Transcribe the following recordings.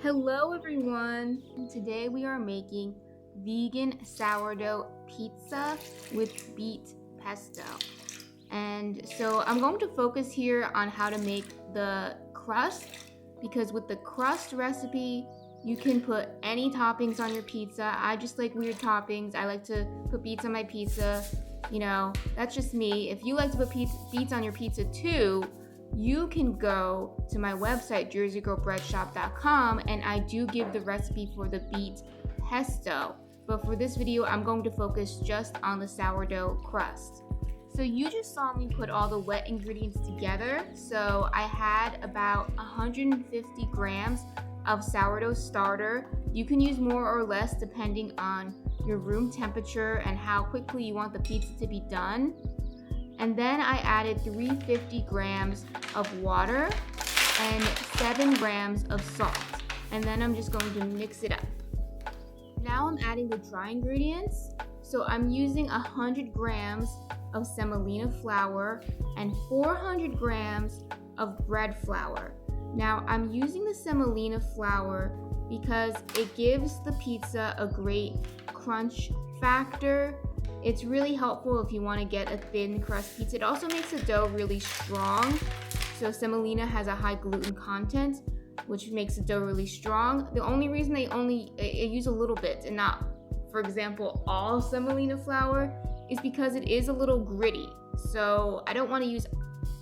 Hello everyone! Today we are making vegan sourdough pizza with beet pesto. And so I'm going to focus here on how to make the crust, because with the crust recipe you can put any toppings on your pizza. I just like weird toppings. I like to put beets on my pizza. That's just me. If you like to put beets on your pizza too, you can go to my website, jerseygirlbreadshop.com, and I do give the recipe for the beet pesto. But for this video, I'm going to focus just on the sourdough crust. So you just saw me put all the wet ingredients together. So I had about 150 grams of sourdough starter. You can use more or less depending on your room temperature and how quickly you want the pizza to be done. And then I added 350 grams of water and 7 grams of salt. And then I'm just going to mix it up. Now I'm adding the dry ingredients. So I'm using 100 grams of semolina flour and 400 grams of bread flour. Now I'm using the semolina flour because it gives the pizza a great crunch factor. It's really helpful if you want to get a thin crust pizza. It also makes the dough really strong. So semolina has a high gluten content, which makes the dough really strong. The only reason I use a little bit and not, for example, all semolina flour is because it is a little gritty. So I don't want to use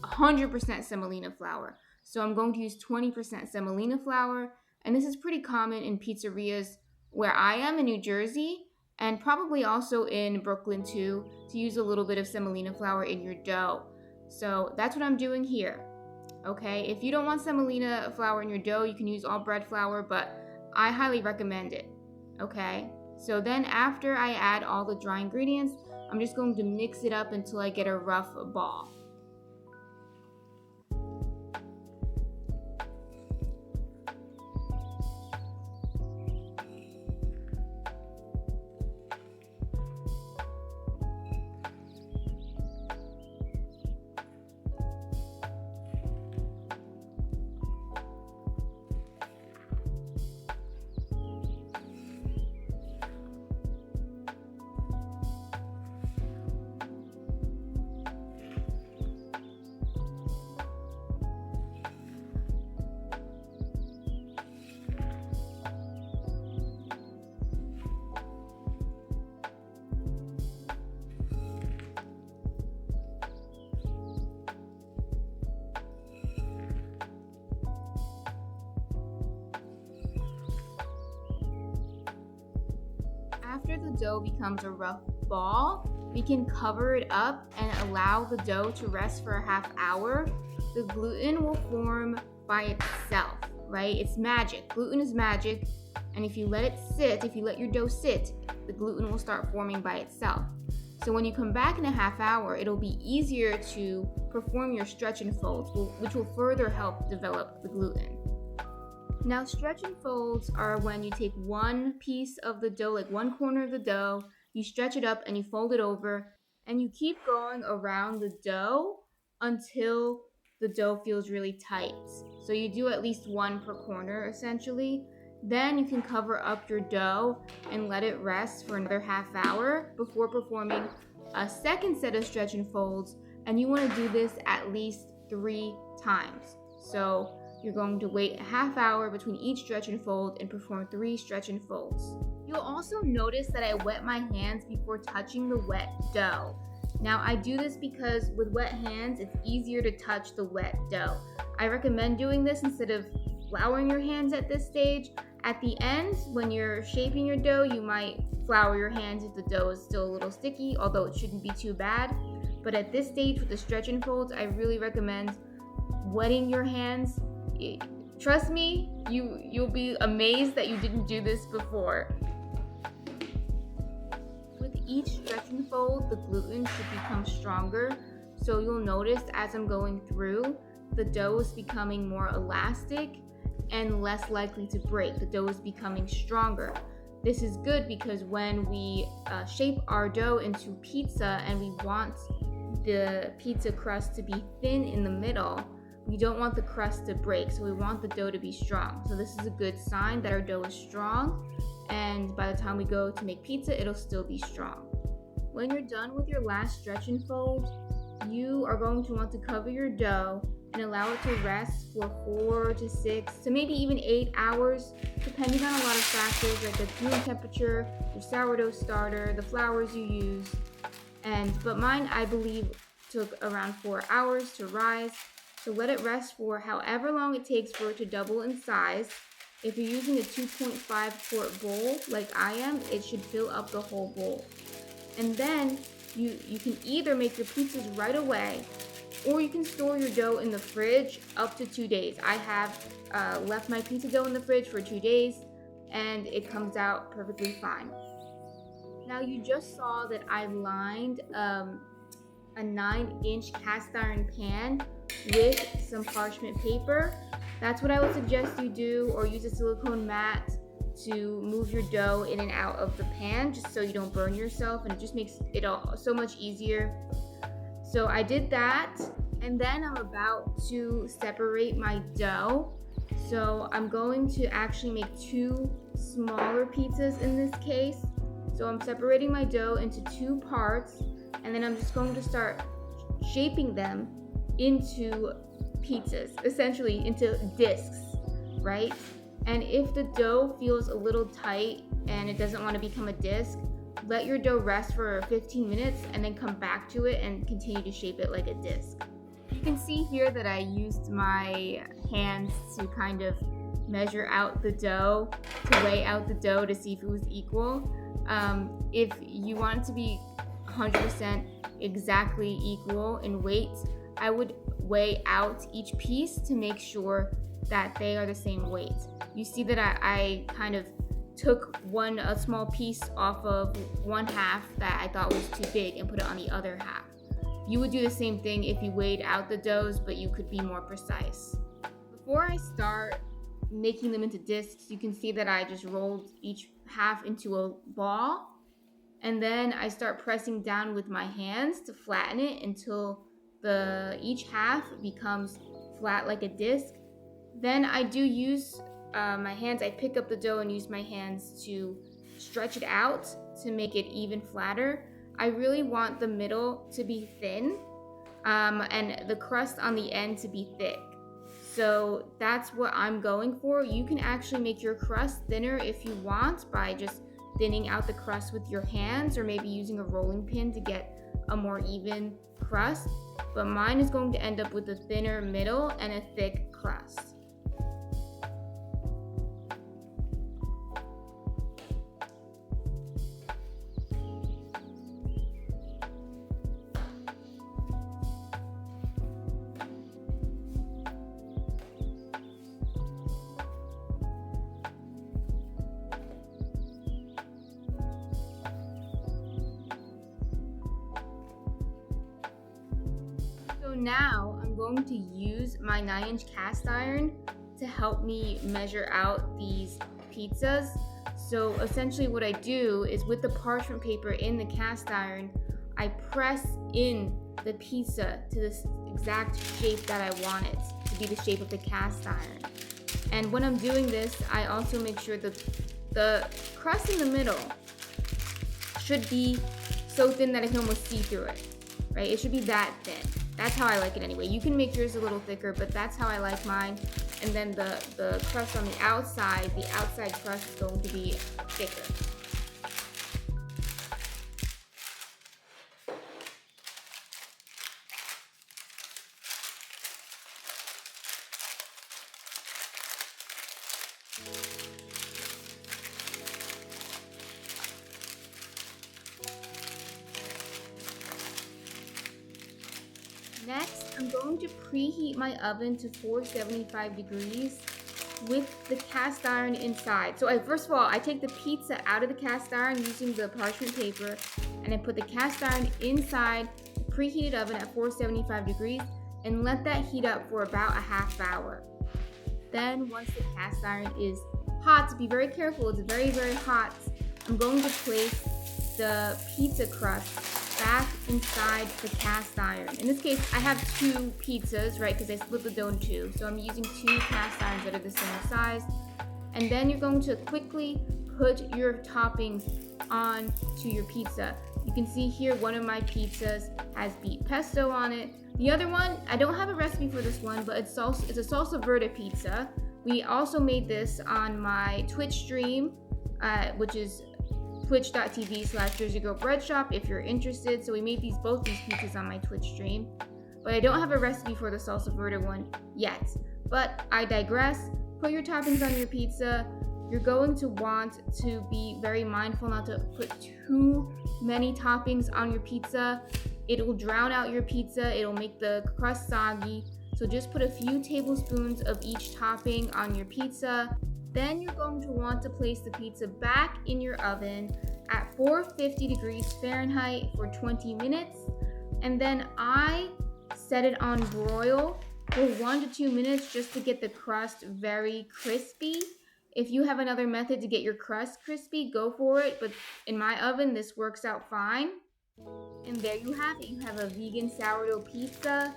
100% semolina flour. So I'm going to use 20% semolina flour. And this is pretty common in pizzerias where I am in New Jersey, and probably also in Brooklyn too, to use a little bit of semolina flour in your dough. So that's what I'm doing here. Okay, if you don't want semolina flour in your dough, you can use all bread flour, but I highly recommend it. Okay, so then after I add all the dry ingredients, I'm just going to mix it up until I get a rough ball. After the dough becomes a rough ball, we can cover it up and allow the dough to rest for a half hour. The gluten will form by itself, right? It's magic. Gluten is magic. And if you let it sit, if you let your dough sit, the gluten will start forming by itself. So when you come back in a half hour, it'll be easier to perform your stretch and folds, which will further help develop the gluten. Now, stretch and folds are when you take one piece of the dough, like one corner of the dough, you stretch it up and you fold it over, and you keep going around the dough until the dough feels really tight. So you do at least one per corner, essentially. Then you can cover up your dough and let it rest for another half hour before performing a second set of stretch and folds, and you want to do this at least 3 times. So you're going to wait a half hour between each stretch and fold and perform 3 stretch and folds. You'll also notice that I wet my hands before touching the wet dough. Now I do this because with wet hands, it's easier to touch the wet dough. I recommend doing this instead of flouring your hands at this stage. At the end, when you're shaping your dough, you might flour your hands if the dough is still a little sticky, although it shouldn't be too bad. But at this stage with the stretch and folds, I really recommend wetting your hands. Trust me, you'll be amazed that you didn't do this before. With each stretch and fold, the gluten should become stronger. So you'll notice as I'm going through, the dough is becoming more elastic and less likely to break. The dough is becoming stronger. This is good because when we shape our dough into pizza and we want the pizza crust to be thin in the middle, we don't want the crust to break, so we want the dough to be strong. So this is a good sign that our dough is strong, and by the time we go to make pizza, it'll still be strong. When you're done with your last stretch and fold, you are going to want to cover your dough and allow it to rest for 4 to 6 to maybe even 8 hours, depending on a lot of factors like the brewing temperature, your sourdough starter, the flours you use. But mine, I believe, took around 4 hours to rise. So let it rest for however long it takes for it to double in size. If you're using a 2.5 quart bowl like I am, it should fill up the whole bowl. And then you can either make your pizzas right away, or you can store your dough in the fridge up to 2 days. I have left my pizza dough in the fridge for 2 days, and it comes out perfectly fine. Now you just saw that I lined a 9-inch cast iron pan with some parchment paper. That's what I would suggest you do, or use a silicone mat to move your dough in and out of the pan, just so you don't burn yourself, and it just makes it all so much easier. So I did that, and then I'm about to separate my dough. So I'm going to actually make 2 smaller pizzas in this case. So I'm separating my dough into 2 parts, and then I'm just going to start shaping them into pizzas, essentially into discs, right? And if the dough feels a little tight and it doesn't want to become a disc, let your dough rest for 15 minutes and then come back to it and continue to shape it like a disc. You can see here that I used my hands to kind of measure out the dough, to weigh out the dough to see if it was equal. If you want it to be 100% exactly equal in weight, I would weigh out each piece to make sure that they are the same weight. You see that I kind of took a small piece off of one half that I thought was too big and put it on the other half. You would do the same thing if you weighed out the doughs, but you could be more precise. Before I start making them into discs, you can see that I just rolled each half into a ball, and then I start pressing down with my hands to flatten it until each half becomes flat like a disc. Then I do use my hands. I pick up the dough and use my hands to stretch it out to make it even flatter. I really want the middle to be thin and the crust on the end to be thick. So that's what I'm going for. You can actually make your crust thinner if you want by just thinning out the crust with your hands, or maybe using a rolling pin to get a more even crust. But mine is going to end up with a thinner middle and a thick crust. So now I'm going to use my 9-inch cast iron to help me measure out these pizzas. So essentially what I do is, with the parchment paper in the cast iron, I press in the pizza to this exact shape that I want it to be, the shape of the cast iron. And when I'm doing this, I also make sure that the crust in the middle should be so thin that I can almost see through it, right? It should be that thin. That's how I like it anyway. You can make yours a little thicker, but that's how I like mine. And then the crust on the outside crust is going to be thicker. Next, I'm going to preheat my oven to 475 degrees with the cast iron inside. So first of all, I take the pizza out of the cast iron using the parchment paper, and I put the cast iron inside the preheated oven at 475 degrees and let that heat up for about a half hour. Then once the cast iron is hot, be very careful, it's very, very hot, I'm going to place the pizza crust back inside the cast iron. In this case, I have 2 pizzas, right, because I split the dough in 2. So I'm using 2 cast irons that are the same size. And then you're going to quickly put your toppings onto your pizza. You can see here one of my pizzas has beet pesto on it. The other one, I don't have a recipe for this one, but it's a salsa verde pizza. We also made this on my Twitch stream, which is twitch.tv/JerseyGirlBreadShop if you're interested. So we made both these pizzas on my Twitch stream. But I don't have a recipe for the salsa verde one yet. But I digress. Put your toppings on your pizza. You're going to want to be very mindful not to put too many toppings on your pizza. It will drown out your pizza. It'll make the crust soggy. So just put a few tablespoons of each topping on your pizza. Then you're going to want to place the pizza back in your oven at 450 degrees Fahrenheit for 20 minutes. And then I set it on broil for 1 to 2 minutes just to get the crust very crispy. If you have another method to get your crust crispy, go for it. But in my oven, this works out fine. And there you have it. You have a vegan sourdough pizza.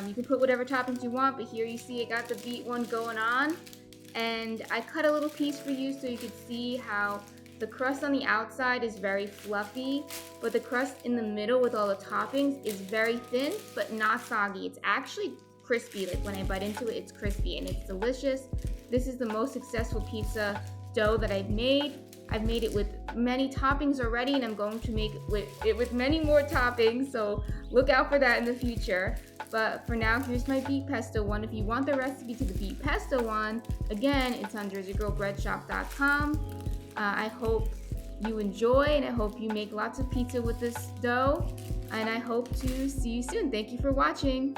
You can put whatever toppings you want, but here you see I got the beet one going on. And I cut a little piece for you so you could see how the crust on the outside is very fluffy, but the crust in the middle with all the toppings is very thin, but not soggy. It's actually crispy. Like when I bite into it, it's crispy and it's delicious. This is the most successful pizza dough that I've made. I've made it with many toppings already, and I'm going to make it with many more toppings, so look out for that in the future. But for now, here's my beet pesto one. If you want the recipe to the beet pesto one, again, it's on JerseyGirlBreadShop.com. I hope you enjoy, and I hope you make lots of pizza with this dough, and I hope to see you soon. Thank you for watching.